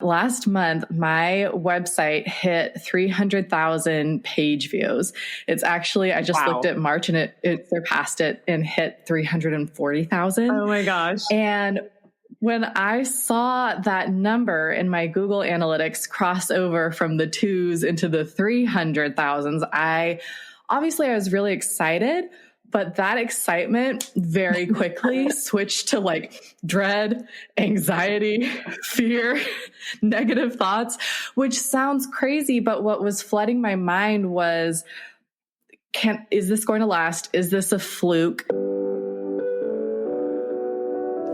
Last month, my website hit 300,000 page views. It's actually, I just looked at March and it surpassed it and hit 340,000. Oh my gosh. And when I saw that number in my Google Analytics cross over from the twos into the 300,000s, I was really excited. But that excitement very quickly switched to like dread, anxiety, fear, negative thoughts, which sounds crazy. But what was flooding my mind was, is this going to last? Is this a fluke?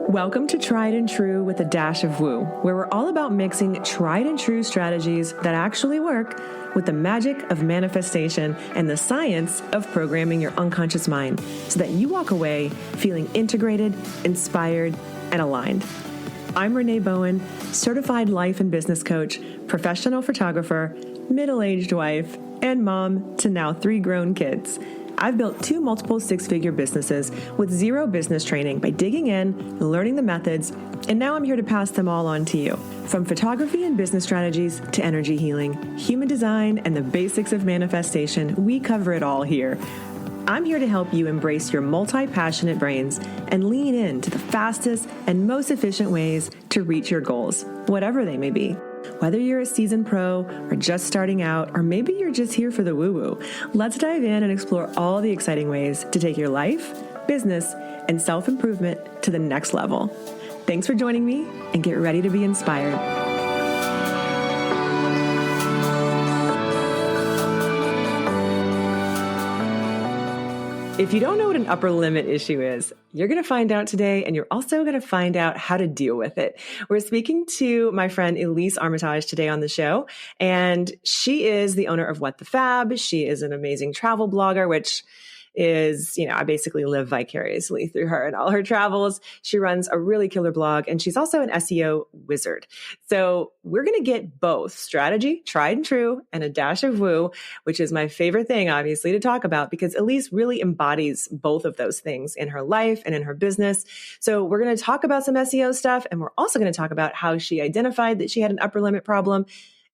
Welcome to Tried and True with a Dash of Woo, where we're all about mixing tried and true strategies that actually work with the magic of manifestation and the science of programming your unconscious mind so that you walk away feeling integrated, inspired, and aligned. I'm Renee Bowen, certified life and business coach, professional photographer, middle-aged wife, and mom to now 3 grown kids. I've built 2 multiple 6-figure businesses with 0 business training by digging in, learning the methods, and now I'm here to pass them all on to you. From photography and business strategies to energy healing, human design, and the basics of manifestation, we cover it all here. I'm here to help you embrace your multi-passionate brains and lean into the fastest and most efficient ways to reach your goals, whatever they may be. Whether you're a seasoned pro or just starting out, or maybe you're just here for the woo-woo, let's dive in and explore all the exciting ways to take your life, business, and self-improvement to the next level. Thanks for joining me, and get ready to be inspired. If you don't know what an upper limit issue is, you're going to find out today, and you're also going to find out how to deal with it. We're speaking to my friend Elise Armitage today on the show, and she is the owner of What the Fab. She is an amazing travel blogger, which is, I basically live vicariously through her and all her travels. She runs a really killer blog, and she's also an SEO wizard. So we're going to get both strategy, tried and true, and a dash of woo, which is my favorite thing, obviously, to talk about, because Elise really embodies both of those things in her life and in her business. So we're going to talk about some SEO stuff, and we're also going to talk about how she identified that she had an upper limit problem,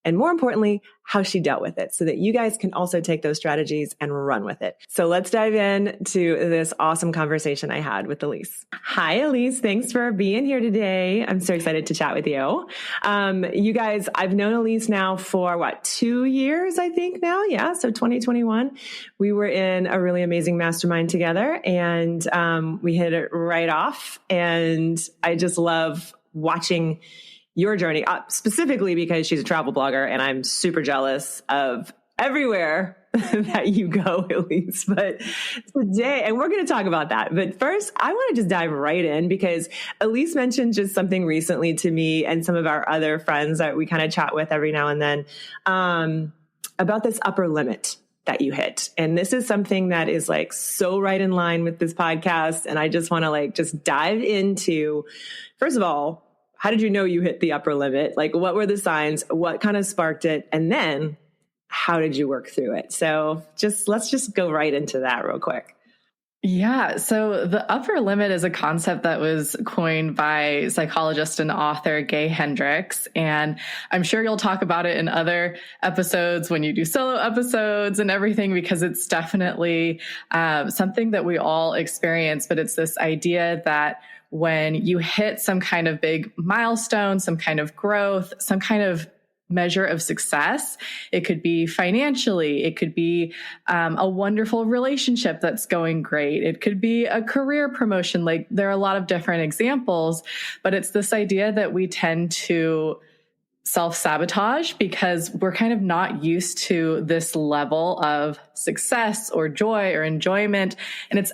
and more importantly, how she dealt with it so that you guys can also take those strategies and run with it. So let's dive in to this awesome conversation I had with Elise. Hi, Elise. Thanks for being here today. I'm so excited to chat with you. You guys, I've known Elise now for 2 years, I think now. Yeah. So 2021, we were in a really amazing mastermind together, and we hit it right off. And I just love watching your journey, specifically because she's a travel blogger, and I'm super jealous of everywhere that you go, Elise. But today, and we're going to talk about that. But first, I want to just dive right in, because Elise mentioned just something recently to me and some of our other friends that we kind of chat with every now and then about this upper limit that you hit. And this is something that is so right in line with this podcast. And I just want to just dive into, first of all, how did you know you hit the upper limit? What were the signs? What kind of sparked it? And then how did you work through it? So let's just go right into that real quick. Yeah. So the upper limit is a concept that was coined by psychologist and author Gay Hendricks. And I'm sure you'll talk about it in other episodes when you do solo episodes and everything, because it's definitely something that we all experience. But it's this idea that when you hit some kind of big milestone, some kind of growth, some kind of measure of success, it could be financially, it could be a wonderful relationship that's going great, it could be a career promotion. There are a lot of different examples, but it's this idea that we tend to self-sabotage because we're kind of not used to this level of success or joy or enjoyment. And it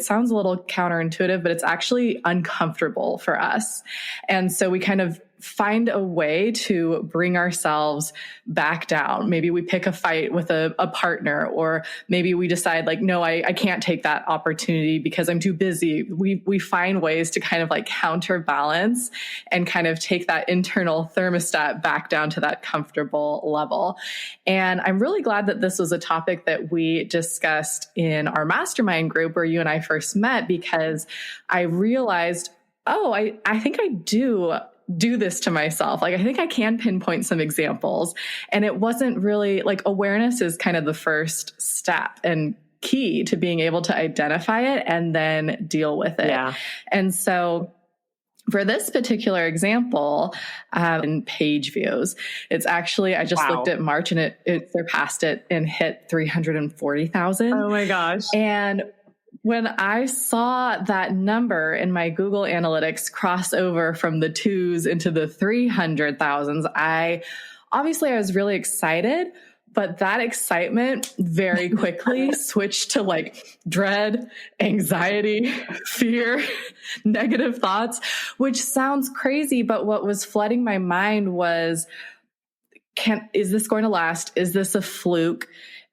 sounds a little counterintuitive, but it's actually uncomfortable for us. And so we kind of find a way to bring ourselves back down. Maybe we pick a fight with a partner, or maybe we decide no, I can't take that opportunity because I'm too busy. We find ways to kind of counterbalance and kind of take that internal thermostat back down to that comfortable level. And I'm really glad that this was a topic that we discussed in our mastermind group where you and I first met, because I realized, I think I do do this to myself. Like, I think I can pinpoint some examples. And it wasn't really like, awareness is kind of the first step and key to being able to identify it and then deal with it. Yeah. And so for this particular example, in page views, it's actually, I just looked at March and it surpassed it and hit 340,000. Oh my gosh. And when I saw that number in my Google Analytics cross over from the 2s into the 300,000s, I was really excited. But that excitement very quickly switched to like dread, anxiety, fear, negative thoughts, which sounds crazy. But what was flooding my mind was, is this going to last? Is this a fluke?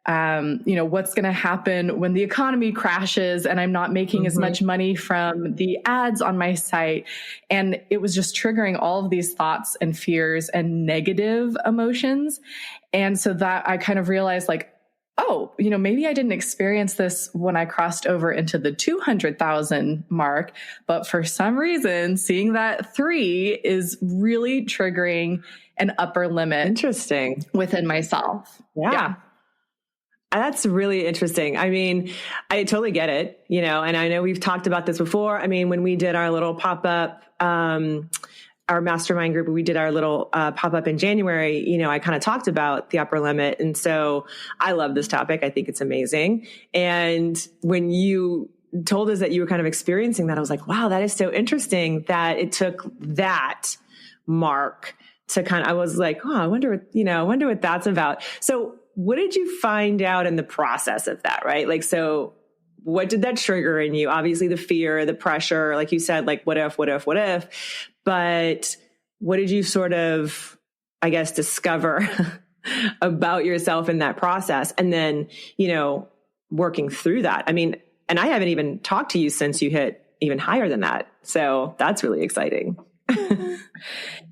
What's going to happen when the economy crashes and I'm not making as much money from the ads on my site? And it was just triggering all of these thoughts and fears and negative emotions. And so that I kind of realized like, oh, maybe I didn't experience this when I crossed over into the 200,000 mark, but for some reason, seeing that 3 is really triggering an upper limit. Interesting. Within myself. Yeah. That's really interesting. I mean, I totally get it, and I know we've talked about this before. I mean, when we did our little pop-up, our mastermind group, we did our little pop-up in January, I kind of talked about the upper limit. And so I love this topic. I think it's amazing. And when you told us that you were kind of experiencing that, I was like, wow, that is so interesting that it took that mark to I was like, oh, I wonder what that's about. So what did you find out in the process of that, right? Like, so what did that trigger in you? Obviously the fear, the pressure, like you said, like what if, but what did you sort of, I guess, discover about yourself in that process? And then, working through that. I mean, and I haven't even talked to you since you hit even higher than that. So that's really exciting.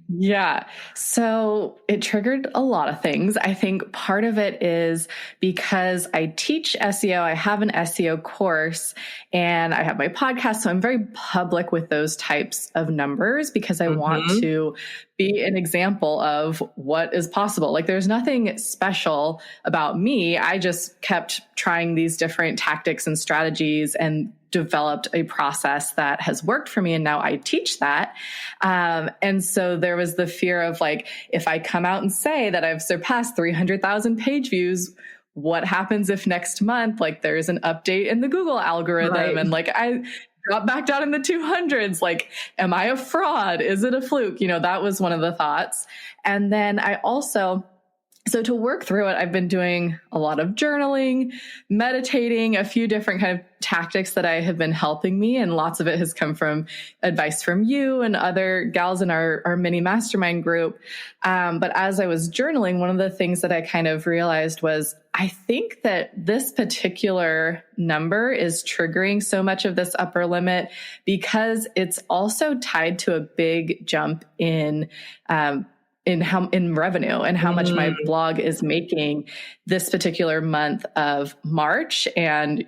Yeah. So it triggered a lot of things. I think part of it is because I teach SEO, I have an SEO course and I have my podcast. So I'm very public with those types of numbers because I want to be an example of what is possible. Like there's nothing special about me. I just kept trying these different tactics and strategies and developed a process that has worked for me. And now I teach that. And so there was the fear of like, if I come out and say that I've surpassed 300,000 page views, what happens if next month, like there's an update in the Google algorithm and like I drop back down in the 200s, like, am I a fraud? Is it a fluke? That was one of the thoughts. And then I also, so to work through it, I've been doing a lot of journaling, meditating, a few different kind of tactics that I have been helping me. And lots of it has come from advice from you and other gals in our mini mastermind group. But as I was journaling, one of the things that I kind of realized was, I think that this particular number is triggering so much of this upper limit because it's also tied to a big jump in revenue and how much my blog is making this particular month of March. And,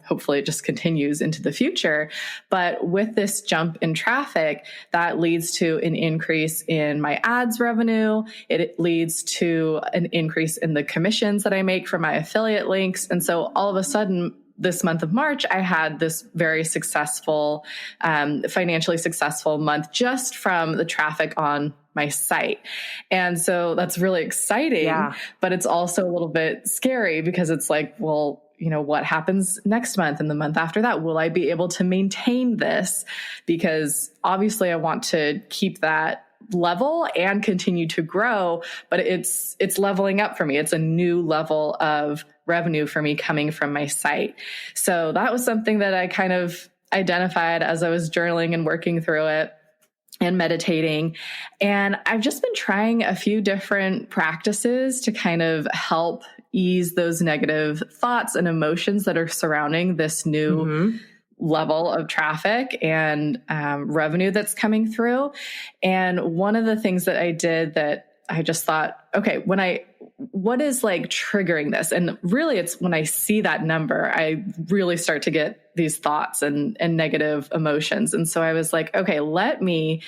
hopefully it just continues into the future. But with this jump in traffic, that leads to an increase in my ads revenue. It leads to an increase in the commissions that I make from my affiliate links. And so all of a sudden, this month of March, I had this very successful, financially successful month just from the traffic on my site. And so that's really exciting, but it's also a little bit scary because it's like, well, what happens next month and the month after that? Will I be able to maintain this? Because obviously I want to keep that level and continue to grow, but it's leveling up for me. It's a new level of revenue for me coming from my site. So that was something that I kind of identified as I was journaling and working through it and meditating. And I've just been trying a few different practices to kind of help ease those negative thoughts and emotions that are surrounding this new level of traffic and revenue that's coming through. And one of the things that I did that I just thought, okay, what is like triggering this? And really it's when I see that number, I really start to get these thoughts and negative emotions. And so I was like, okay, let me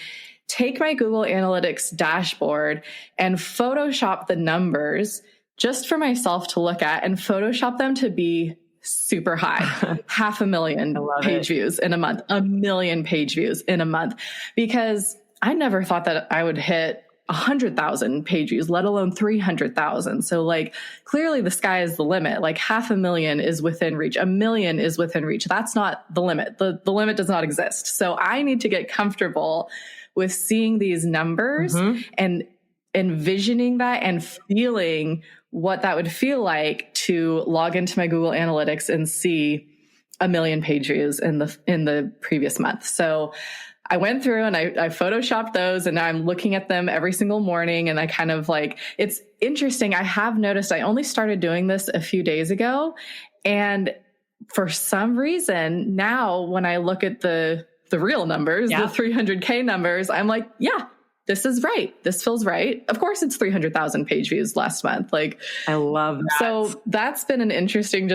take my Google Analytics dashboard and Photoshop the numbers just for myself to look at and Photoshop them to be super high, 500,000 page views in a month, 1 million page views in a month, because I never thought that I would hit 100,000 page views, let alone 300,000. So like clearly the sky is the limit. Like 500,000 is within reach. 1 million is within reach. That's not the limit. The limit does not exist. So I need to get comfortable with seeing these numbers and envisioning that and feeling what that would feel like to log into my Google Analytics and see 1 million page views in the previous month. So I went through and I Photoshopped those, and now I'm looking at them every single morning. And I kind of like, it's interesting. I have noticed I only started doing this a few days ago. And for some reason now when I look at the real numbers, the 300K numbers, I'm like, yeah, this is right. This feels right. Of course, it's 300,000 page views last month. Like, I love that. So that's been an interesting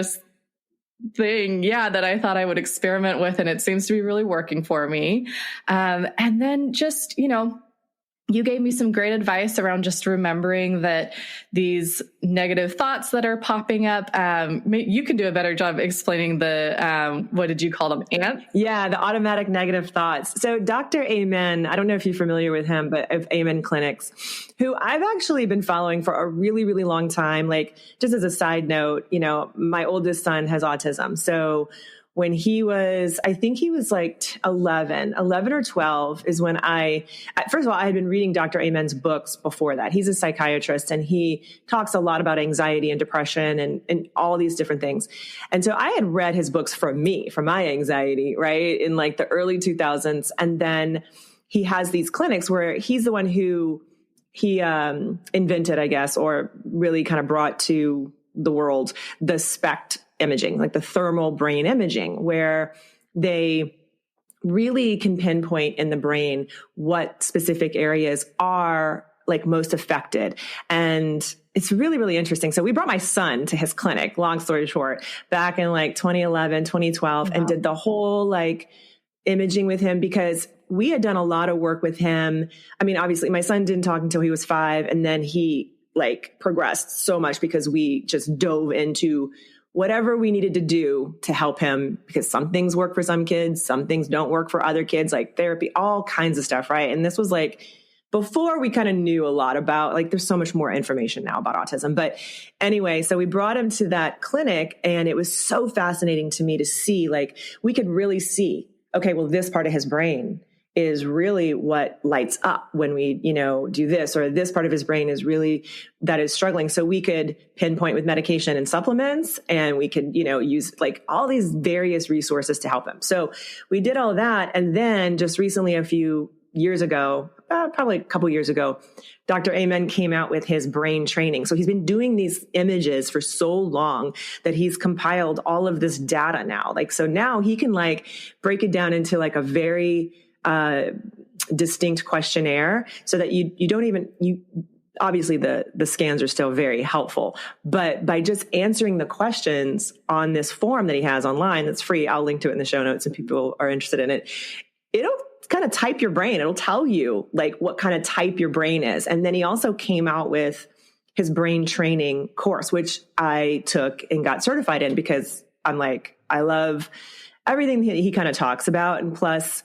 thing, that I thought I would experiment with, and it seems to be really working for me. And then just, you gave me some great advice around just remembering that these negative thoughts that are popping up, you can do a better job explaining the, what did you call them? Ants? Yeah, the automatic negative thoughts. So Dr. Amen, I don't know if you're familiar with him, but of Amen Clinics, who I've actually been following for a really, really long time. Like, just as a side note, my oldest son has autism. So when he was, I think he was like 11 or 12 is when first of all, I had been reading Dr. Amen's books before that. He's a psychiatrist and he talks a lot about anxiety and depression and all these different things. And so I had read his books for my anxiety, right? In like the early 2000s. And then he has these clinics where he's the one who he invented, I guess, or really kind of brought to the world, the SPECT imaging, like the thermal brain imaging, where they really can pinpoint in the brain what specific areas are like most affected. And it's really, really interesting. So we brought my son to his clinic, long story short, back in like 2011, 2012, and did the whole like imaging with him because we had done a lot of work with him. I mean, obviously my son didn't talk until he was 5, and then he like progressed so much because we just dove into whatever we needed to do to help him, because some things work for some kids, some things don't work for other kids, like therapy, all kinds of stuff. Right. And this was like before we kind of knew a lot about, like, there's so much more information now about autism. But anyway, so we brought him to that clinic, and it was so fascinating to me to see, like, we could really see, okay, well, this part of his brain is really what lights up when we, do this, or this part of his brain is really, that is struggling. So we could pinpoint with medication and supplements, and we could, use like all these various resources to help him. So we did all that. And then just recently, a few years ago, probably a couple years ago, Dr. Amen came out with his brain training. So he's been doing these images for so long that he's compiled all of this data now. Like, so now he can like break it down into like a very distinct questionnaire, so that you don't even, obviously the scans are still very helpful, but by just answering the questions on this form that he has online, that's free. I'll link to it in the show notes if people are interested in it. It'll kind of type your brain. It'll tell you like what kind of type your brain is. And then he also came out with his brain training course, which I took and got certified in, because I'm like, I love everything he kind of talks about. And plus,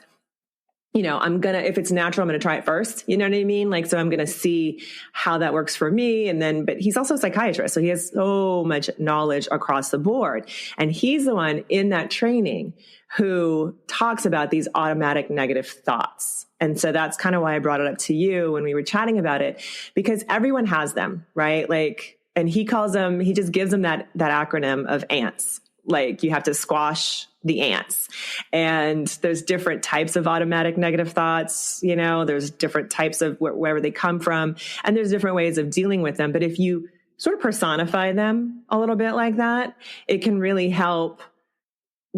if it's natural, I'm going to try it first. You know what I mean? Like, so I'm going to see how that works for me. And then, but he's also a psychiatrist. So he has so much knowledge across the board. And he's the one in that training who talks about these automatic negative thoughts. And so that's kind of why I brought it up to you when we were chatting about it, because everyone has them, right? Like, and he just gives them that acronym of ANTS. Like, you have to squash the ants. And there's different types of automatic negative thoughts. There's different types of wherever they come from, and there's different ways of dealing with them. But if you sort of personify them a little bit like that, it can really help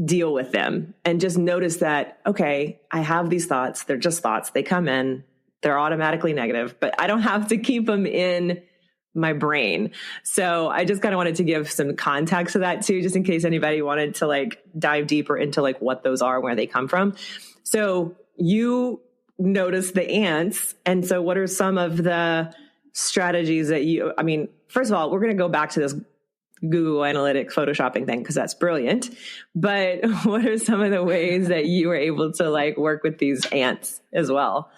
deal with them and just notice that, okay, I have these thoughts. They're just thoughts. They come in, they're automatically negative, but I don't have to keep them in my brain. So I just kind of wanted to give some context to that too, just in case anybody wanted to like dive deeper into like what those are, where they come from. So you notice the ants. And so what are some of the strategies that I mean, first of all, we're going to go back to this Google Analytics photoshopping thing because that's brilliant. But what are some of the ways that you were able to like work with these ants as well?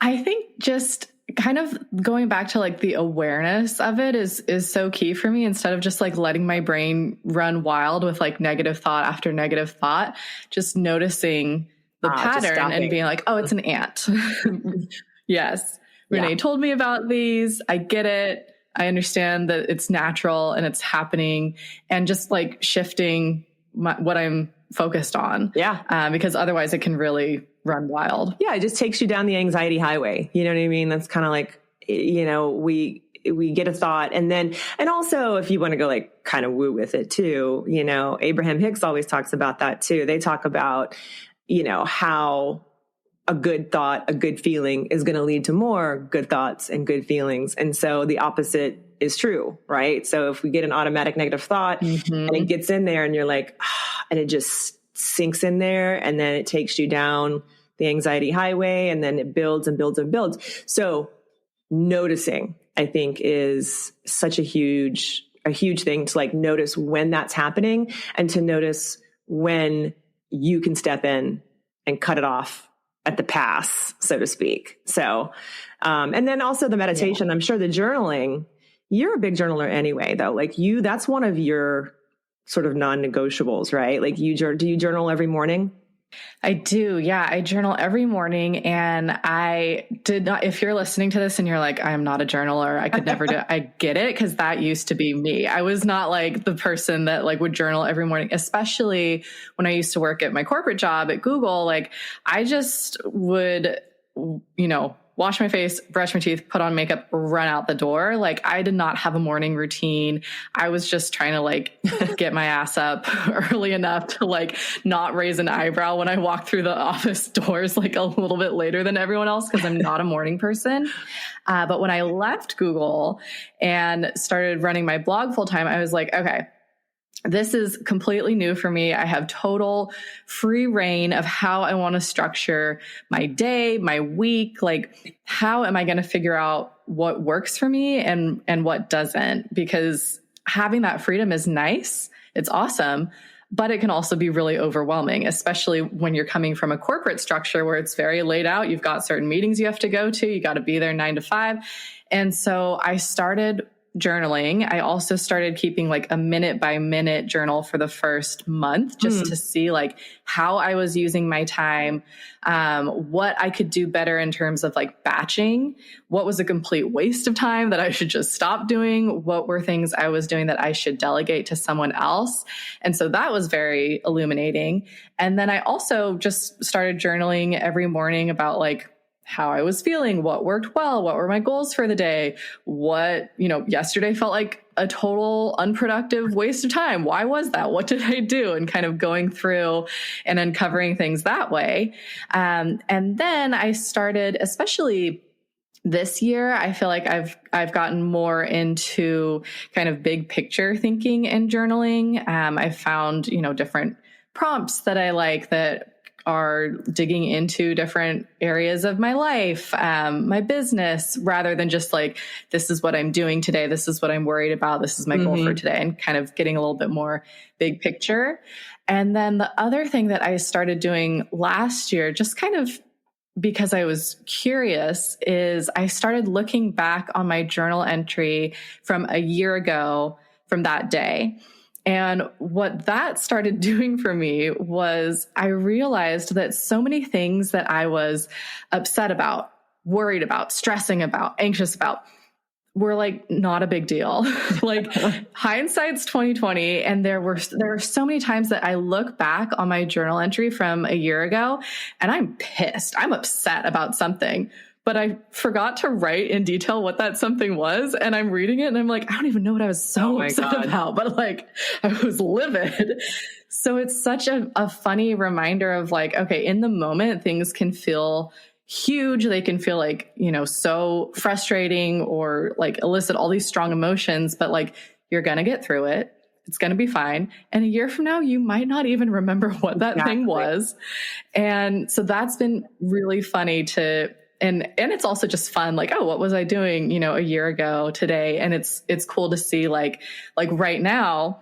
I think just kind of going back to like the awareness of it is so key for me, instead of just like letting my brain run wild with like negative thought after negative thought, just noticing the pattern and being like, oh, it's an ant. Yes. Renee told me about these. I get it. I understand that it's natural and it's happening, and just like shifting what I'm focused on. Yeah. Because otherwise it can really run wild. Yeah. It just takes you down the anxiety highway. You know what I mean? That's kind of like, you know, we get a thought, and also if you want to go like kind of woo with it too, you know, Abraham Hicks always talks about that too. They talk about, you know, how a good thought, a good feeling is going to lead to more good thoughts and good feelings. And so the opposite is true, right? So if we get an automatic negative thought and it gets in there and you're like, and it just sinks in there, and then it takes you down the anxiety highway, and then it builds and builds and builds. So noticing, I think, is such a huge thing to like notice when that's happening, and to notice when you can step in and cut it off at the pass, so to speak. So, and then also the meditation, I'm sure the journaling, you're a big journaler anyway, though. Like that's one of your sort of non-negotiables, right? Like do you journal every morning? I do. Yeah. I journal every morning, and I did not, if you're listening to this and you're like, I am not a journaler, I could never do it. I get it. 'Cause that used to be me. I was not like the person that like would journal every morning, especially when I used to work at my corporate job at Google. Like I just would, you know, wash my face, brush my teeth, put on makeup, run out the door. Like I did not have a morning routine. I was just trying to like get my ass up early enough to like not raise an eyebrow when I walk through the office doors like a little bit later than everyone else, because I'm not a morning person. But when I left Google and started running my blog full time, I was like, okay, this is completely new for me. I have total free reign of how I want to structure my day, my week. Like, how am I going to figure out what works for me and what doesn't? Because having that freedom is nice. It's awesome. But it can also be really overwhelming, especially when you're coming from a corporate structure where it's very laid out. You've got certain meetings you have to go to. You got to be there 9 to 5. And so I started journaling. I also started keeping like a minute by minute journal for the first month, just to see like how I was using my time, what I could do better in terms of like batching, what was a complete waste of time that I should just stop doing, what were things I was doing that I should delegate to someone else. And so that was very illuminating. And then I also just started journaling every morning about like how I was feeling, what worked well, what were my goals for the day, what, you know, yesterday felt like a total unproductive waste of time. Why was that? What did I do? And kind of going through and uncovering things that way. And then I started, especially this year, I feel like I've gotten more into kind of big picture thinking and journaling. I've found, you know, different prompts that I like that are digging into different areas of my life, my business, rather than just like, this is what I'm doing today. This is what I'm worried about. This is my goal for today, and kind of getting a little bit more big picture. And then the other thing that I started doing last year, just kind of because I was curious, is I started looking back on my journal entry from a year ago from that day. And what that started doing for me was I realized that so many things that I was upset about, worried about, stressing about, anxious about were like not a big deal. Like hindsight's 2020. And there were so many times that I look back on my journal entry from a year ago and I'm pissed. I'm upset about something, but I forgot to write in detail what that something was. And I'm reading it and I'm like, I don't even know what I was so upset about, but like I was livid. So it's such a funny reminder of like, okay, in the moment, things can feel huge. They can feel like, you know, so frustrating or like elicit all these strong emotions, but like you're going to get through it. It's going to be fine. And a year from now, you might not even remember what that thing was. And so that's been really funny and it's also just fun. Like, oh, what was I doing, a year ago today? And it's cool to see like right now,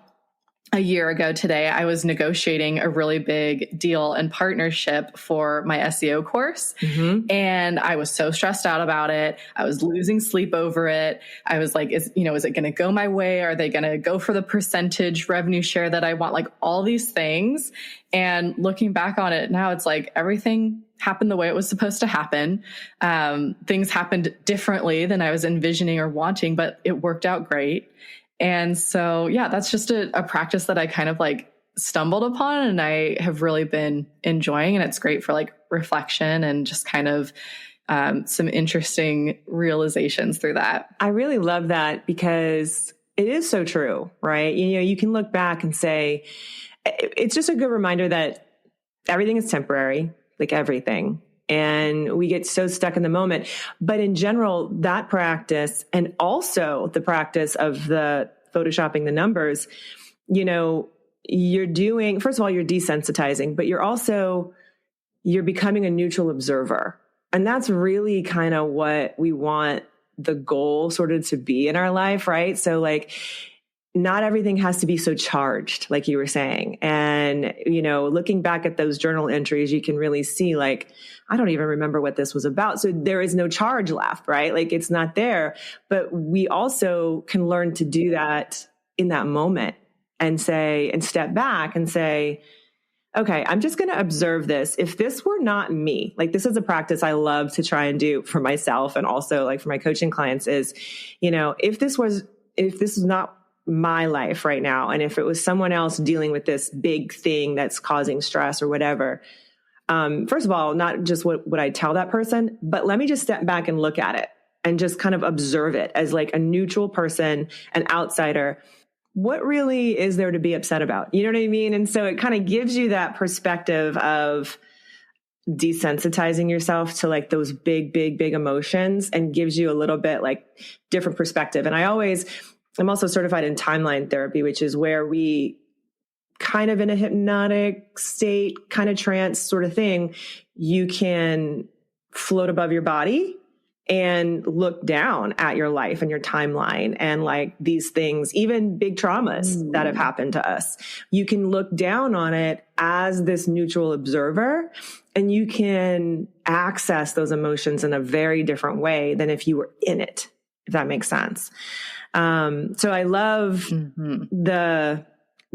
a year ago today, I was negotiating a really big deal and partnership for my SEO course. Mm-hmm. And I was so stressed out about it. I was losing sleep over it. I was like, is it going to go my way? Are they going to go for the percentage revenue share that I want? Like all these things. And looking back on it now, it's like everything happened the way it was supposed to happen. Things happened differently than I was envisioning or wanting, but it worked out great. And so, yeah, that's just a practice that I kind of like stumbled upon and I have really been enjoying. And it's great for like reflection and just kind of some interesting realizations through that. I really love that because it is so true, right? You can look back and say, it's just a good reminder that everything is temporary, like everything. And we get so stuck in the moment. But in general, that practice and also the practice of the photoshopping the numbers, you're doing, first of all, you're desensitizing, but you're becoming a neutral observer. And that's really kind of what we want the goal sort of to be in our life, right? So like, not everything has to be so charged, like you were saying. And, looking back at those journal entries, you can really see like, I don't even remember what this was about. So there is no charge left, right? Like it's not there, but we also can learn to do that in that moment and step back and say, okay, I'm just going to observe this. If this were not me, like this is a practice I love to try and do for myself and also like for my coaching clients is, if this is not my life right now, and if it was someone else dealing with this big thing that's causing stress or whatever, first of all, not just what would I tell that person, but let me just step back and look at it and just kind of observe it as like a neutral person, an outsider. What really is there to be upset about? You know what I mean? And so it kind of gives you that perspective of desensitizing yourself to like those big emotions and gives you a little bit like different perspective. And I'm also certified in timeline therapy, which is where we kind of in a hypnotic state, kind of trance sort of thing, you can float above your body and look down at your life and your timeline and like these things, even big traumas that have happened to us. You can look down on it as this neutral observer and you can access those emotions in a very different way than if you were in it, if that makes sense. So I love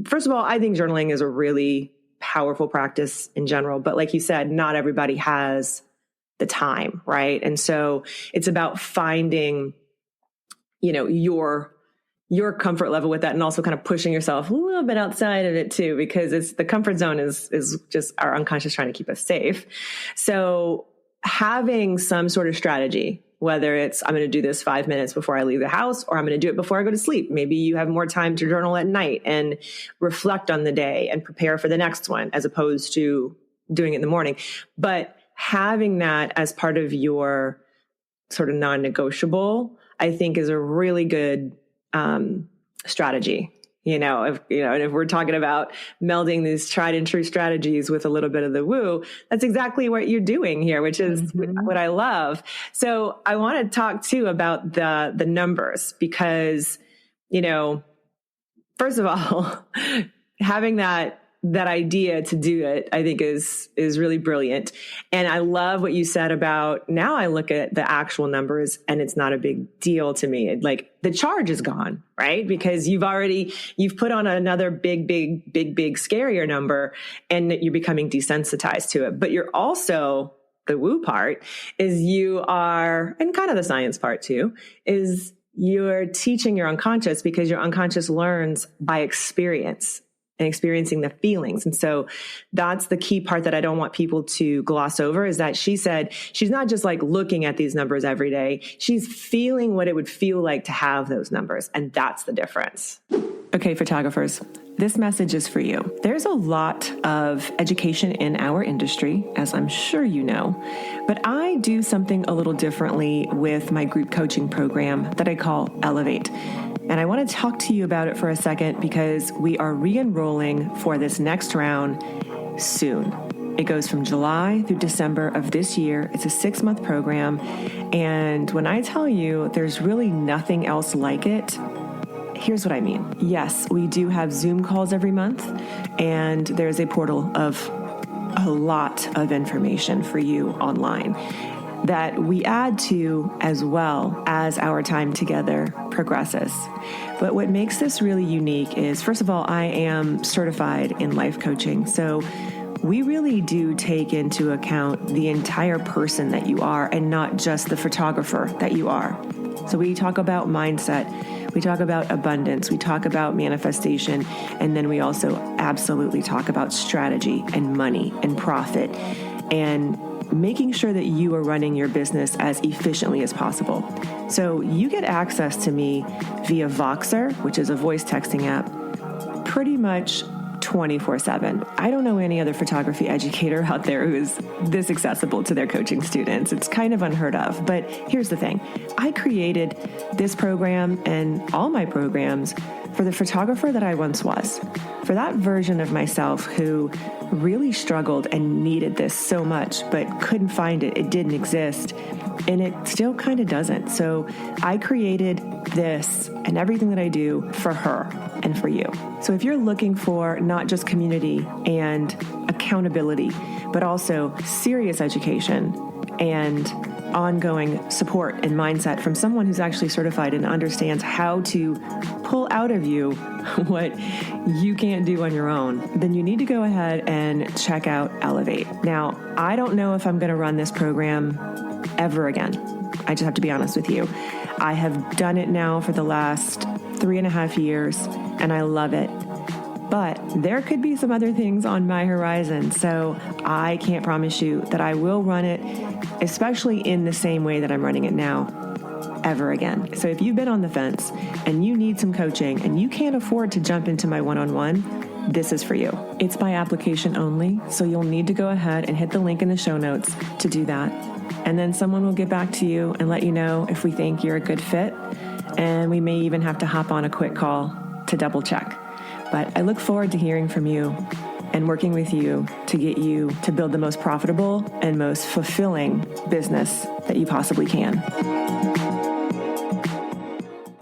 first of all, I think journaling is a really powerful practice in general, but like you said, not everybody has the time, right? And so it's about finding, your comfort level with that and also kind of pushing yourself a little bit outside of it too, because the comfort zone is just our unconscious trying to keep us safe. So having some sort of strategy, whether it's I'm going to do this 5 minutes before I leave the house, or I'm going to do it before I go to sleep. Maybe you have more time to journal at night and reflect on the day and prepare for the next one as opposed to doing it in the morning. But having that as part of your sort of non-negotiable, I think is a really good strategy. If we're talking about melding these tried and true strategies with a little bit of the woo, that's exactly what you're doing here, which is what I love. So I want to talk too about the numbers because, first of all, having that idea to do it, I think is really brilliant. And I love what you said about now I look at the actual numbers and it's not a big deal to me. Like the charge is gone, right? Because you've put on another big, scarier number and you're becoming desensitized to it. But you're also, the woo part is you are, and kind of the science part too, is you're teaching your unconscious because your unconscious learns by experience and experiencing the feelings. And so that's the key part that I don't want people to gloss over is that she said she's not just like looking at these numbers every day. She's feeling what it would feel like to have those numbers. And that's the difference. Okay, photographers, this message is for you. There's a lot of education in our industry, as I'm sure you know, but I do something a little differently with my group coaching program that I call Elevate. And I want to talk to you about it for a second because we are re-enrolling for this next round soon. It goes from July through December of this year. It's a 6-month program. And when I tell you there's really nothing else like it, here's what I mean. Yes, we do have Zoom calls every month, and there's a portal of a lot of information for you online that we add to as well as our time together progresses. But what makes this really unique is, first of all, I am certified in life coaching. So we really do take into account the entire person that you are and not just the photographer that you are. So we talk about mindset, we talk about abundance, we talk about manifestation, and then we also absolutely talk about strategy and money and profit and making sure that you are running your business as efficiently as possible. So you get access to me via Voxer, which is a voice texting app, pretty much 24/7. I don't know any other photography educator out there who is this accessible to their coaching students. It's kind of unheard of. But here's the thing. I created this program and all my programs for the photographer that I once was, for that version of myself who really struggled and needed this so much, but couldn't find it. It didn't exist. And it still kind of doesn't. So I created this and everything that I do for her and for you. So if you're looking for not just community and accountability, but also serious education and ongoing support and mindset from someone who's actually certified and understands how to pull out of you what you can't do on your own, then you need to go ahead and check out Elevate. Now, I don't know if I'm going to run this program ever again. I just have to be honest with you. I have done it now for the last 3.5 years, and I love it. But there could be some other things on my horizon, so I can't promise you that I will run it, especially in the same way that I'm running it now, ever again. So if you've been on the fence and you need some coaching and you can't afford to jump into my one-on-one, this is for you. It's by application only, so you'll need to go ahead and hit the link in the show notes to do that. And then someone will get back to you and let you know if we think you're a good fit. And we may even have to hop on a quick call to double check. But I look forward to hearing from you and working with you to get you to build the most profitable and most fulfilling business that you possibly can.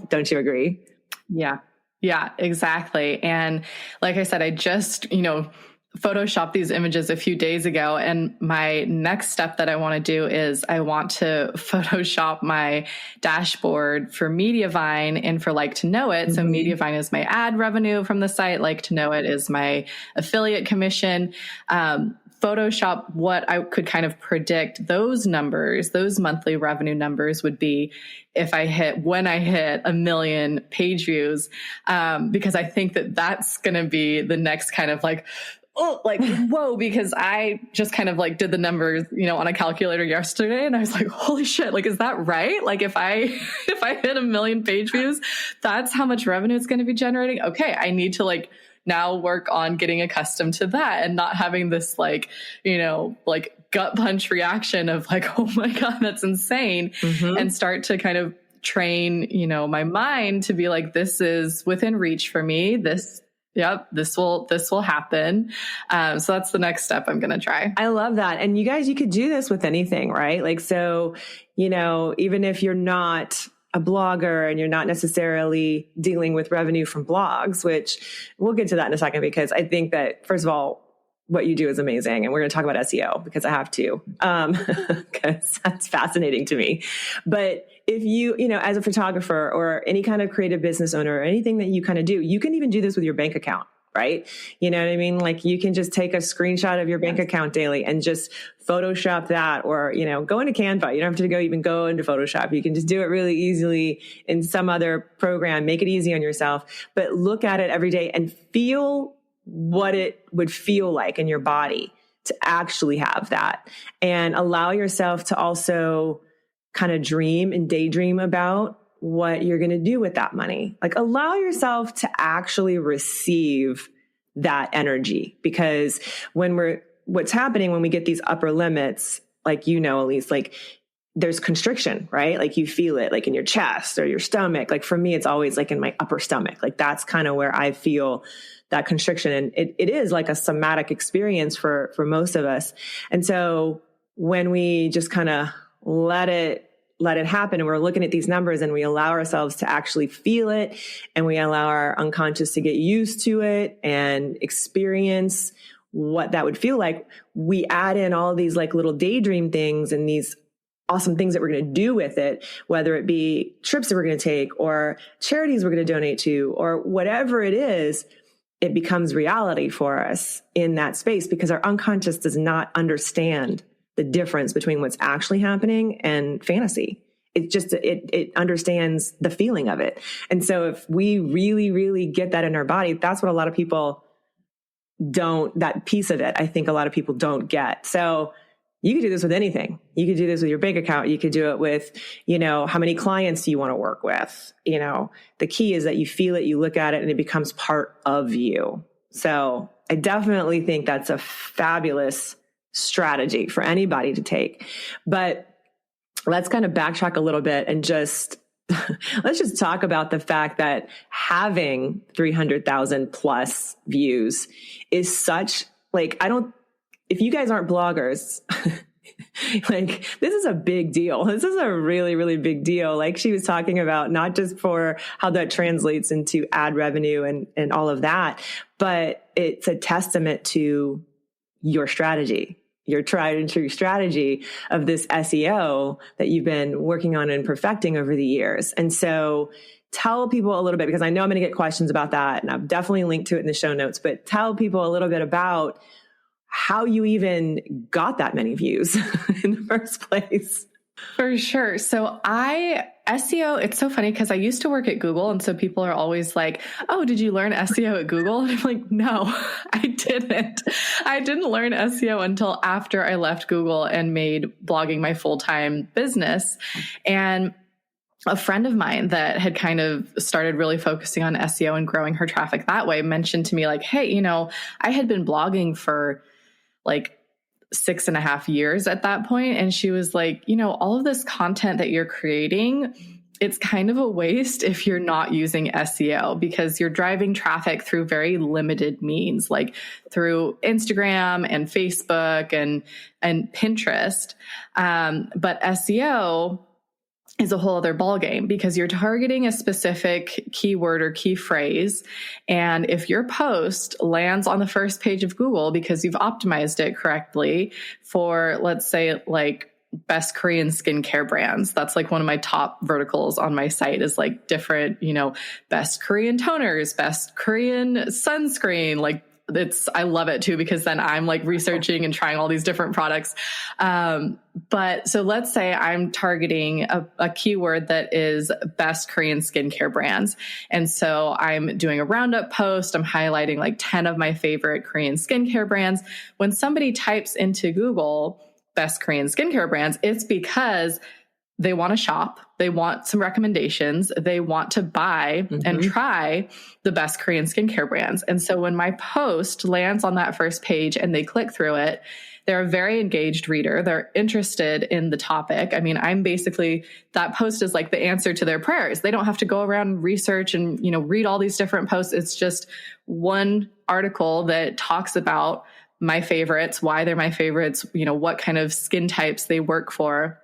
Don't you agree? Yeah, exactly. And like I said, I just, Photoshopped these images a few days ago. And my next step that I want to do is I want to Photoshop my dashboard for Mediavine and for Like to Know It. Mm-hmm. So Mediavine is my ad revenue from the site. Like to Know It is my affiliate commission. Photoshop what I could kind of predict those numbers, those monthly revenue numbers would be when I hit 1 million page views. Because I think that that's going to be the next kind of whoa, because I just kind of did the numbers, on a calculator yesterday. And I was like, holy shit, is that right? If I hit 1 million page views, that's how much revenue it's going to be generating. Okay. I need to now work on getting accustomed to that and not having this gut punch reaction of oh my God, that's insane. Mm-hmm. And start to kind of train, my mind to be this is within reach for me. This will happen. So that's the next step I'm going to try. I love that. And you guys, you could do this with anything, right? So, even if you're not a blogger and you're not necessarily dealing with revenue from blogs, which we'll get to that in a second, because I think that, first of all, what you do is amazing. And we're going to talk about SEO because I have to, because that's fascinating to me. But if you, as a photographer or any kind of creative business owner or anything that you kind of do, you can even do this with your bank account, right? You know what I mean? You can just take a screenshot of your bank account daily and just Photoshop that, or, go into Canva. You don't have to go into Photoshop. You can just do it really easily in some other program, make it easy on yourself, but look at it every day and feel what it would feel like in your body to actually have that, and allow yourself to also kind of dream and daydream about what you're going to do with that money. Like, allow yourself to actually receive that energy, because what's happening when we get these upper limits, like, Elise, like, there's constriction, right? Like, you feel it like in your chest or your stomach. Like, for me, it's always like in my upper stomach. Like, that's kind of where I feel that constriction. And it is like a somatic experience for most of us. And so when we just kind of let it happen, and we're looking at these numbers, and we allow ourselves to actually feel it, and we allow our unconscious to get used to it and experience what that would feel like, we add in all these like little daydream things and these awesome things that we're going to do with it, whether it be trips that we're going to take or charities we're going to donate to, or whatever it is. It becomes reality for us in that space, because our unconscious does not understand the difference between what's actually happening and fantasy. It just, it understands the feeling of it. And so if we really, really get that in our body, that's what a lot of people that piece of it, I think a lot of people don't get. So you could do this with anything. You could do this with your bank account. You could do it with, how many clients do you want to work with? The key is that you feel it, you look at it, and it becomes part of you. So I definitely think that's a fabulous strategy for anybody to take. But let's kind of backtrack a little bit and let's just talk about the fact that having 300,000 plus views is such, like, if you guys aren't bloggers, like, this is a big deal. This is a really, really big deal. Like she was talking about, not just for how that translates into ad revenue and all of that, but it's a testament to your strategy, your tried and true strategy of this SEO that you've been working on and perfecting over the years. And so tell people a little bit, because I know I'm going to get questions about that, and I've definitely linked to it in the show notes, but tell people a little bit about how you even got that many views in the first place. For sure. So SEO, it's so funny because I used to work at Google. And so people are always like, oh, did you learn SEO at Google? And I'm like, no, I didn't. I didn't learn SEO until after I left Google and made blogging my full-time business. And a friend of mine that had kind of started really focusing on SEO and growing her traffic that way mentioned to me like, hey, I had been blogging for like 6.5 years at that point. And she was like, all of this content that you're creating, it's kind of a waste if you're not using SEO, because you're driving traffic through very limited means, like through Instagram and Facebook and Pinterest. But SEO is a whole other ballgame, because you're targeting a specific keyword or key phrase. And if your post lands on the first page of Google because you've optimized it correctly for, let's say, like best Korean skincare brands, that's like one of my top verticals on my site, is like different, best Korean toners, best Korean sunscreen, like I love it too, because then I'm like researching and trying all these different products. But so let's say I'm targeting a keyword that is best Korean skincare brands. And so I'm doing a roundup post. I'm highlighting like 10 of my favorite Korean skincare brands. When somebody types into Google best Korean skincare brands, it's because they want to shop. They want some recommendations. They want to buy and try the best Korean skincare brands. And so when my post lands on that first page and they click through it, they're a very engaged reader. They're interested in the topic. I mean, that post is like the answer to their prayers. They don't have to go around and research and, read all these different posts. It's just one article that talks about my favorites, why they're my favorites, what kind of skin types they work for.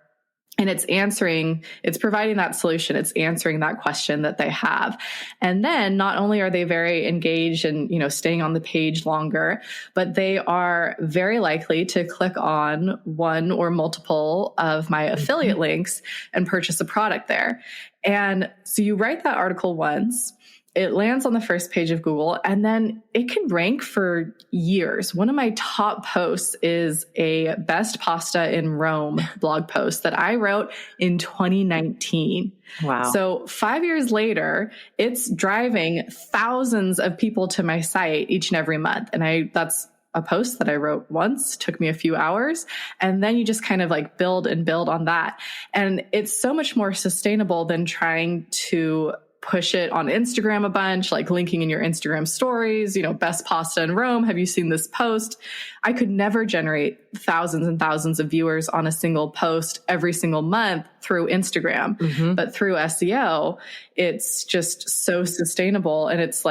And it's providing that solution. It's answering that question that they have. And then not only are they very engaged and, staying on the page longer, but they are very likely to click on one or multiple of my affiliate links and purchase a product there. And so you write that article once, it lands on the first page of Google, and then it can rank for years. One of my top posts is a best pasta in Rome blog post that I wrote in 2019. Wow. So 5 years later, it's driving thousands of people to my site each and every month. And that's a post that I wrote once, took me a few hours, and then you just kind of like build and build on that. And it's so much more sustainable than trying to push it on Instagram a bunch, like linking in your Instagram stories, best pasta in Rome. Have you seen this post? I could never generate thousands and thousands of viewers on a single post every single month through Instagram, but through SEO, it's just so sustainable. And it's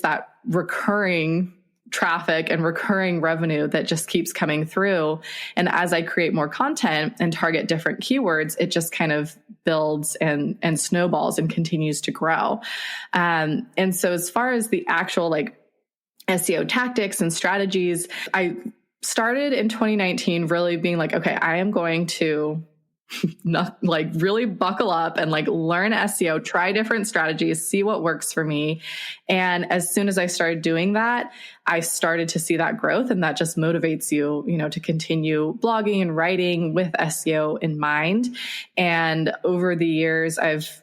that recurring traffic and recurring revenue that just keeps coming through. And as I create more content and target different keywords, it just kind of builds and snowballs and continues to grow. And so as far as the actual like SEO tactics and strategies, I started in 2019 really being like, okay, I am going to really buckle up and like learn SEO, try different strategies, see what works for me. And as soon as I started doing that, I started to see that growth, and that just motivates you, to continue blogging and writing with SEO in mind. And over the years, I've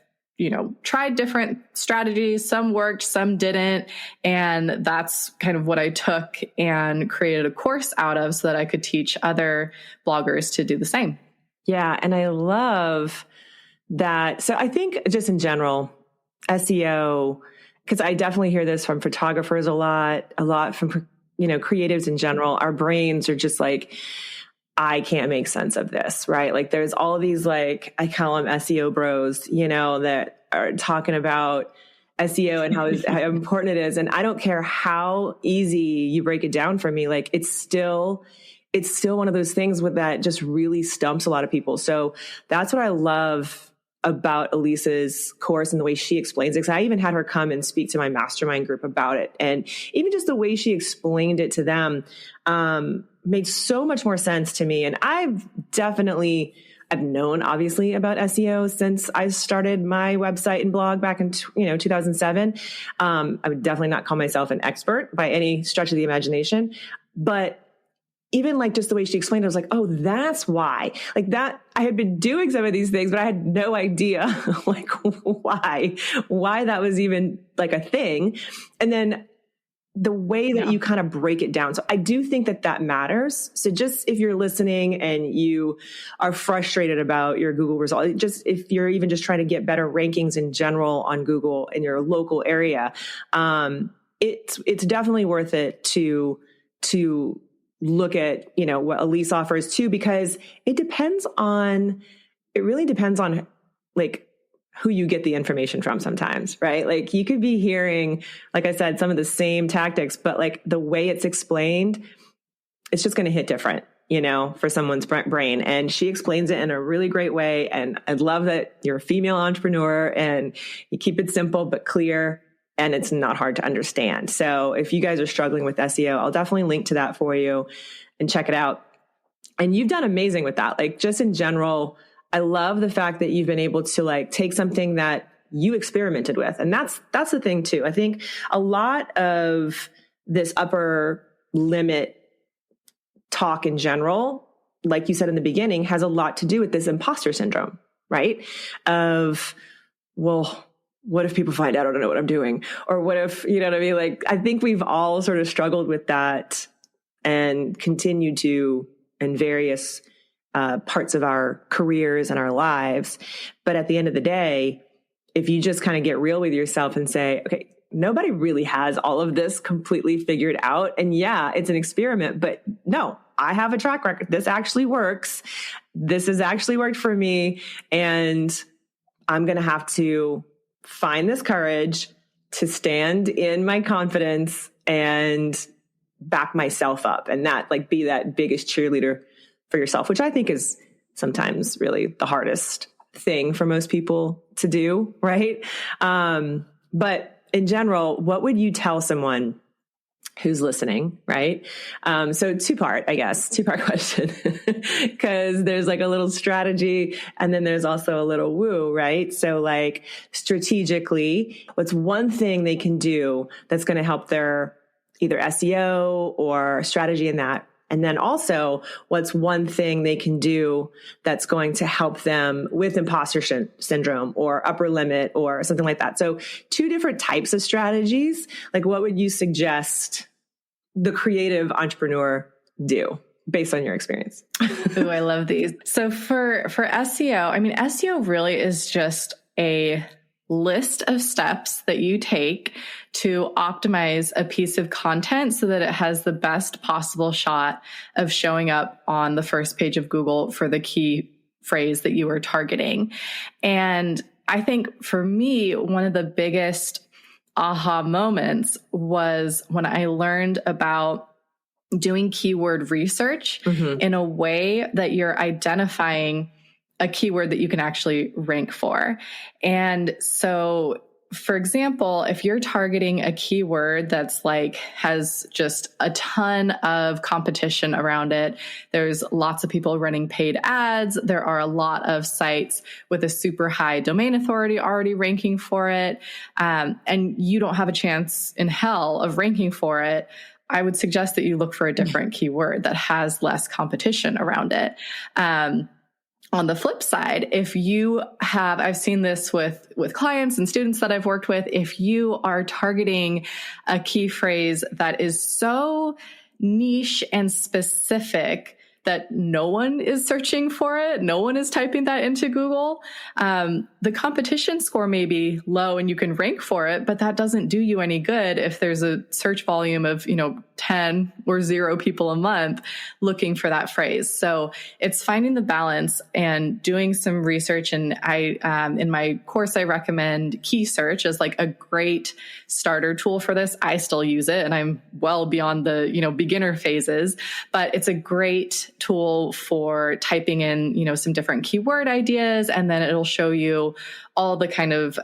tried different strategies. Some worked, some didn't. And that's kind of what I took and created a course out of so that I could teach other bloggers to do the same. Yeah. And I love that. So I think just in general, SEO, because I definitely hear this from photographers a lot from, creatives in general. Our brains are just like, I can't make sense of this, right? Like there's all these, like, I call them SEO bros, that are talking about SEO and how important it is. And I don't care how easy you break it down for me. Like it's still one of those things that just really stumps a lot of people. So that's what I love about Elise's course and the way she explains it. Because I even had her come and speak to my mastermind group about it. And even just the way she explained it to them made so much more sense to me. And I've known obviously about SEO since I started my website and blog back in 2007. I would definitely not call myself an expert by any stretch of the imagination, but even like just the way she explained it, I was like, oh, that's why. Like that, I had been doing some of these things, but I had no idea like why that was even like a thing. And then the way that you kind of break it down. So I do think that matters. So just if you're listening and you are frustrated about your Google result, just if you're even just trying to get better rankings in general on Google in your local area, it's definitely worth it to look at, what Elise offers too, because it really depends on like who you get the information from sometimes, right? Like you could be hearing, like I said, some of the same tactics, but like the way it's explained, it's just going to hit different, for someone's brain. And she explains it in a really great way. And I love that you're a female entrepreneur and you keep it simple, but clear. And it's not hard to understand. So if you guys are struggling with SEO, I'll definitely link to that for you and check it out. And you've done amazing with that. Like just in general, I love the fact that you've been able to like take something that you experimented with. And that's the thing too. I think a lot of this upper limit talk in general, like you said in the beginning, has a lot to do with this imposter syndrome, right? Of, well, what if people find out I don't know what I'm doing? Or what if, you know what I mean? Like, I think we've all sort of struggled with that and continue to in various parts of our careers and our lives. But at the end of the day, if you just kind of get real with yourself and say, okay, nobody really has all of this completely figured out. And yeah, it's an experiment, but no, I have a track record. This actually works. This has actually worked for me. And I'm going to have to find this courage to stand in my confidence and back myself up and not like be that biggest cheerleader for yourself, which I think is sometimes really the hardest thing for most people to do. Right. But in general, what would you tell someone who's listening? Right. So two-part question, because there's like a little strategy and then there's also a little woo, right? So like strategically, what's one thing they can do that's going to help their either SEO or strategy in that? And then also what's one thing they can do that's going to help them with imposter syndrome or upper limit or something like that. So two different types of strategies. Like what would you suggest the creative entrepreneur do based on your experience? Ooh, I love these. So for SEO, I mean, SEO really is just a list of steps that you take to optimize a piece of content so that it has the best possible shot of showing up on the first page of Google for the key phrase that you are targeting. And I think for me, one of the biggest aha moments was when I learned about doing keyword research in a way that you're identifying a keyword that you can actually rank for. And so, for example, if you're targeting a keyword that's like has just a ton of competition around it, there's lots of people running paid ads. There are a lot of sites with a super high domain authority already ranking for it. And you don't have a chance in hell of ranking for it. I would suggest that you look for a different keyword that has less competition around it. On the flip side, if you have, I've seen this with clients and students that I've worked with, if you are targeting a key phrase that is so niche and specific that no one is searching for it, no one is typing that into Google, the competition score may be low and you can rank for it, but that doesn't do you any good if there's a search volume of, 10 or 0 people a month looking for that phrase. So it's finding the balance and doing some research. And I, in my course, I recommend Key Search as like a great starter tool for this. I still use it and I'm well beyond the, beginner phases, but it's a great tool for typing in, some different keyword ideas. And then it'll show you all the kind of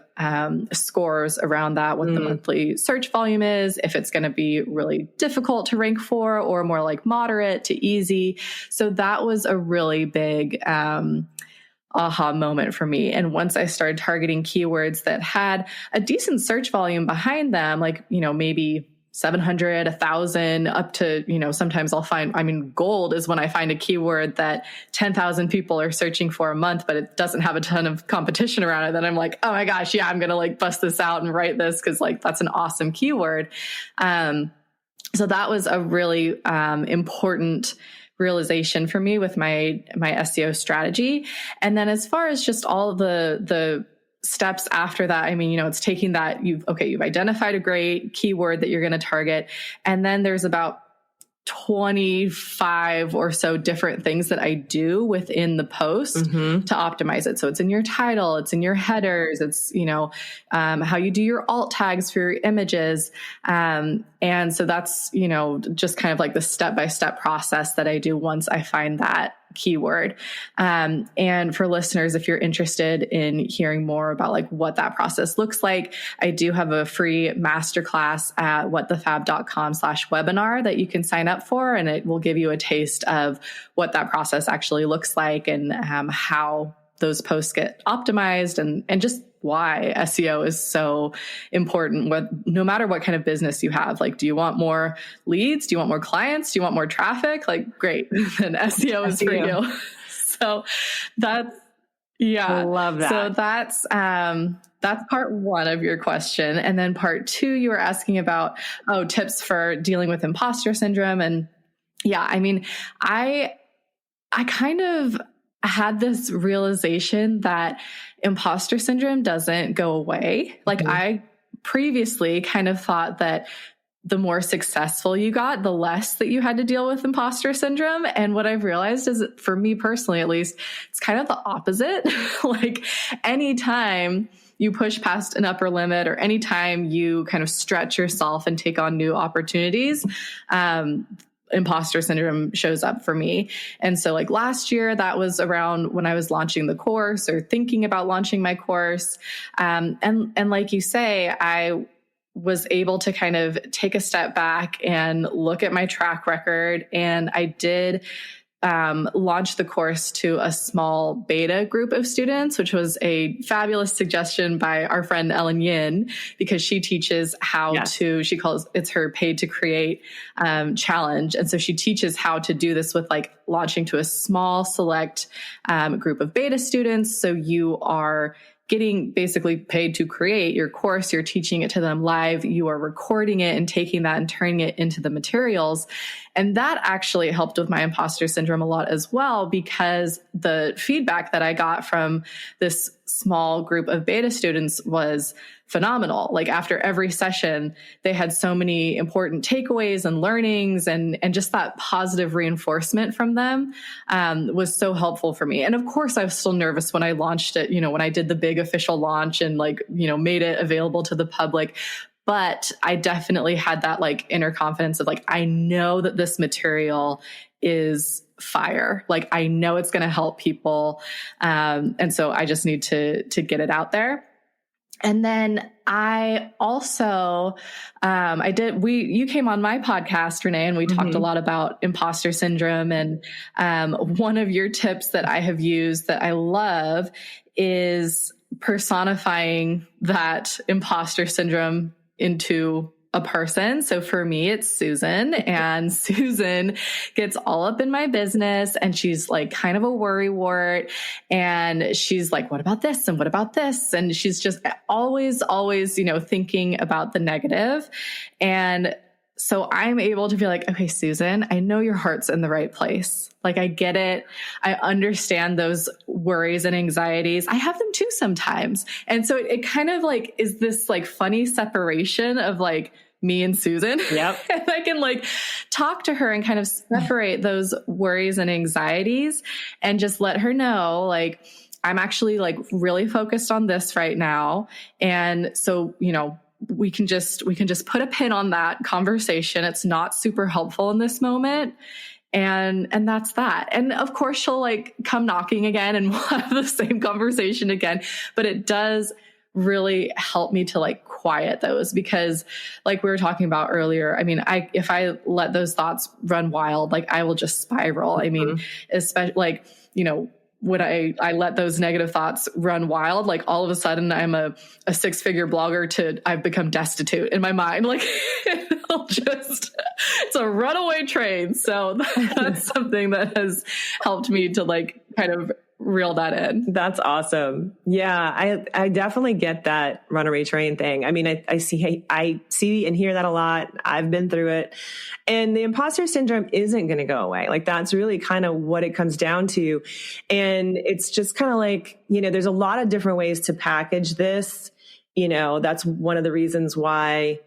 scores around that, what the monthly search volume is, if it's going to be really difficult to rank for or more like moderate to easy. So that was a really big aha moment for me. And once I started targeting keywords that had a decent search volume behind them, like, maybe 700, 1,000 up to, sometimes I'll find, gold is when I find a keyword that 10,000 people are searching for a month, but it doesn't have a ton of competition around it. Then I'm like, oh my gosh, yeah, I'm going to like bust this out and write this because like that's an awesome keyword. So that was a really important realization for me with my SEO strategy. And then as far as just all of the steps after that, it's taking that you've identified a great keyword that you're going to target. And then there's about 25 or so different things that I do within the post to optimize it. So it's in your title, it's in your headers, it's, how you do your alt tags for your images. And so that's, just kind of like the step-by-step process that I do once I find that keyword. And for listeners, if you're interested in hearing more about like what that process looks like, I do have a free masterclass at whatthefab.com/webinar that you can sign up for. And it will give you a taste of what that process actually looks like and how those posts get optimized and just why SEO is so important. No matter what kind of business you have, like, do you want more leads? Do you want more clients? Do you want more traffic? Like, great. Then SEO is for you. So that's, yeah. I love that. So that's part one of your question. And then part two, you were asking about, tips for dealing with imposter syndrome. And yeah, I kind of had this realization that imposter syndrome doesn't go away. Like I previously kind of thought that the more successful you got, the less that you had to deal with imposter syndrome. And what I've realized is that for me personally, at least, it's kind of the opposite. Like anytime you push past an upper limit or anytime you kind of stretch yourself and take on new opportunities, imposter syndrome shows up for me. And so like last year, that was around when I was launching the course or thinking about launching my course. And like you say, I was able to kind of take a step back and look at my track record. And I did launch the course to a small beta group of students, which was a fabulous suggestion by our friend Ellen Yin, because she teaches how she calls it's her paid to create challenge. And so she teaches how to do this with like launching to a small select group of beta students. So you are getting basically paid to create your course, you're teaching it to them live, you are recording it and taking that and turning it into the materials. And that actually helped with my imposter syndrome a lot as well, because the feedback that I got from this small group of beta students was phenomenal. Like after every session, they had so many important takeaways and learnings, and just that positive reinforcement from them was so helpful for me. And of course, I was still nervous when I launched it, when I did the big official launch and made it available to the public. But I definitely had that like inner confidence of like, I know that this material is fire. Like I know it's going to help people. And so I just need to get it out there. And then I also, you came on my podcast, Renee, and we talked a lot about imposter syndrome. And one of your tips that I have used that I love is personifying that imposter syndrome into a person. So for me, it's Susan, and Susan gets all up in my business, and she's like kind of a worrywart, and she's like, what about this? And what about this? And she's just always, thinking about the negative. And so I'm able to be like, okay, Susan, I know your heart's in the right place. Like, I get it. I understand those worries and anxieties. I have them too sometimes. And so it kind of like is this like funny separation of like me and Susan. Yep. And I can like talk to her and kind of separate those worries and anxieties and just let her know, like, I'm actually like really focused on this right now. And so, we can just put a pin on that conversation. It's not super helpful in this moment. And that's that. And of course she'll like come knocking again and we'll have the same conversation again, but it does really help me to like quiet those, because like we were talking about earlier, I mean, if I let those thoughts run wild, like I will just spiral. I mean, especially like, when I let those negative thoughts run wild, like all of a sudden I'm a 6-figure blogger I've become destitute in my mind. Like it's a runaway train. So that's something that has helped me to like kind of reel that in. That's awesome. Yeah, I definitely get that runaway train thing. I mean, I see and hear that a lot. I've been through it. And the imposter syndrome isn't going to go away. Like that's really kind of what it comes down to. And it's just kind of like, there's a lot of different ways to package this. That's one of the reasons why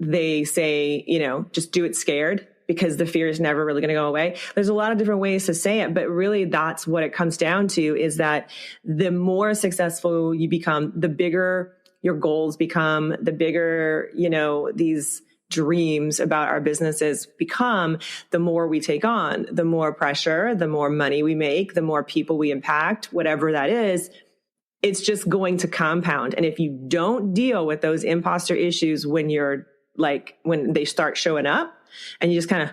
they say, just do it scared, because the fear is never really going to go away. There's a lot of different ways to say it, but really that's what it comes down to, is that the more successful you become, the bigger your goals become, the bigger, these dreams about our businesses become, the more we take on, the more pressure, the more money we make, the more people we impact, whatever that is, it's just going to compound. And if you don't deal with those imposter issues when they start showing up, and you just kind of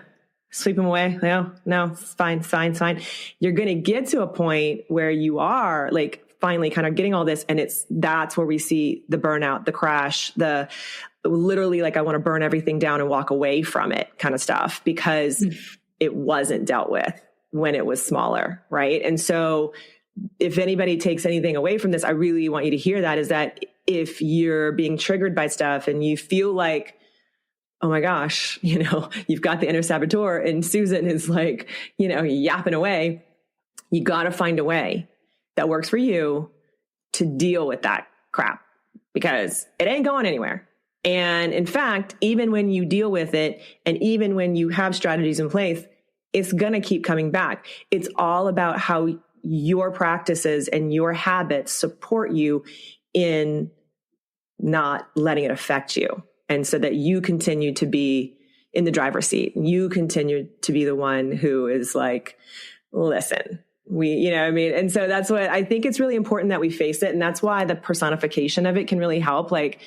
sweep them away. No, it's fine. You're going to get to a point where you are like finally kind of getting all this. And that's where we see the burnout, the crash, the literally like, I want to burn everything down and walk away from it kind of stuff, because it wasn't dealt with when it was smaller. Right. And so if anybody takes anything away from this, I really want you to hear that, is that if you're being triggered by stuff and you feel like, oh my gosh, you've got the inner saboteur and Susan is like, yapping away. You got to find a way that works for you to deal with that crap, because it ain't going anywhere. And in fact, even when you deal with it and even when you have strategies in place, it's going to keep coming back. It's all about how your practices and your habits support you in not letting it affect you. And so that you continue to be in the driver's seat. You continue to be the one who is like, listen, And so that's what I think, it's really important that we face it. And that's why the personification of it can really help. Like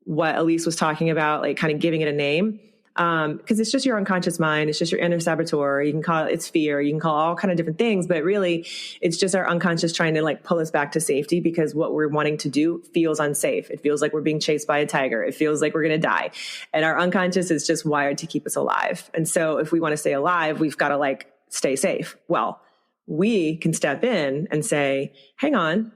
what Elise was talking about, like kind of giving it a name. Because it's just your unconscious mind. It's just your inner saboteur. You can call it's fear. You can call all kind of different things, but really it's just our unconscious trying to like pull us back to safety, because what we're wanting to do feels unsafe. It feels like we're being chased by a tiger. It feels like we're going to die. And our unconscious is just wired to keep us alive. And so if we want to stay alive, we've got to like stay safe. Well, we can step in and say, hang on,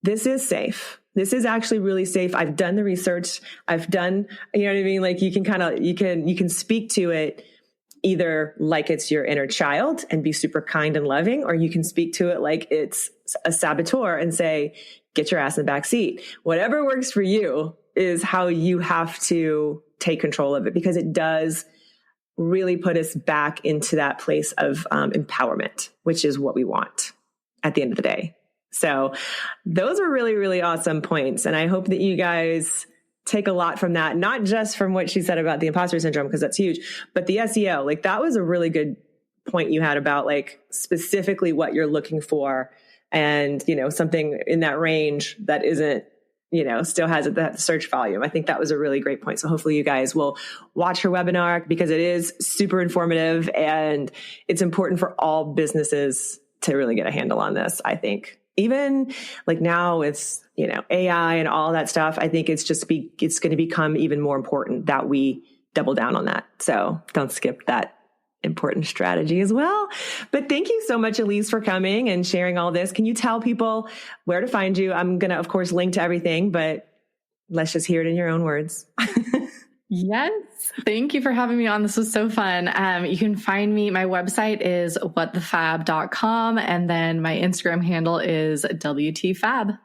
this is safe. This is actually really safe. I've done the research. I've done, you know what I mean? Like you can speak to it either like it's your inner child and be super kind and loving, or you can speak to it like it's a saboteur and say, get your ass in the back seat. Whatever works for you is how you have to take control of it, because it does really put us back into that place of empowerment, which is what we want at the end of the day. So those are really, really awesome points. And I hope that you guys take a lot from that, not just from what she said about the imposter syndrome, because that's huge, but the SEO, like that was a really good point you had about like specifically what you're looking for, and, you know, something in that range that isn't, you know, still has that search volume. I think that was a really great point. So hopefully you guys will watch her webinar, because it is super informative and it's important for all businesses to really get a handle on this. I think even like now with, you know, AI and all that stuff, I think it's going to become even more important that we double down on that. So don't skip that important strategy as well. But thank you so much, Elise, for coming and sharing all this. Can you tell people where to find you? I'm going to, of course, link to everything, but let's just hear it in your own words. Yes. Thank you for having me on. This was so fun. You can find me. My website is whatthefab.com. And then my Instagram handle is WTFab.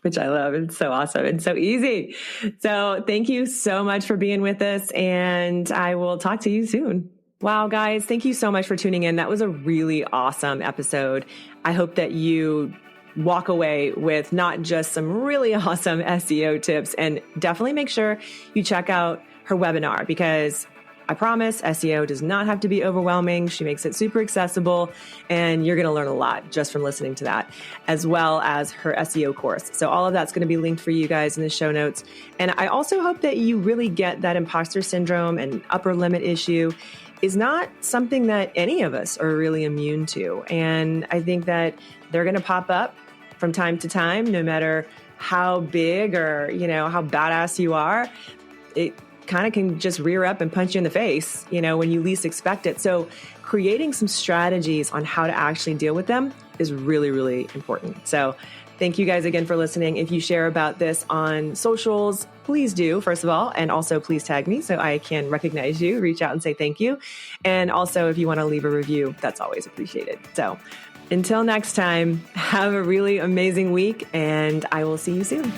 Which I love. It's so awesome and so easy. So thank you so much for being with us, and I will talk to you soon. Wow, guys, thank you so much for tuning in. That was a really awesome episode. I hope that you walk away with not just some really awesome SEO tips, and definitely make sure you check out her webinar, because I promise SEO does not have to be overwhelming. She makes it super accessible, and you're going to learn a lot just from listening to that, as well as her SEO course. So all of that's going to be linked for you guys in the show notes. And I also hope that you really get that imposter syndrome and upper limit issue is not something that any of us are really immune to. And I think that they're going to pop up from time to time, no matter how big or, you know, how badass you are. It kind of can just rear up and punch you in the face, you know, when you least expect it. So creating some strategies on how to actually deal with them is really, really important. So thank you guys again for listening. If you share about this on socials, please do, first of all, and also please tag me so I can recognize you, reach out and say thank you. And also if you want to leave a review, that's always appreciated. So until next time, have a really amazing week, and I will see you soon.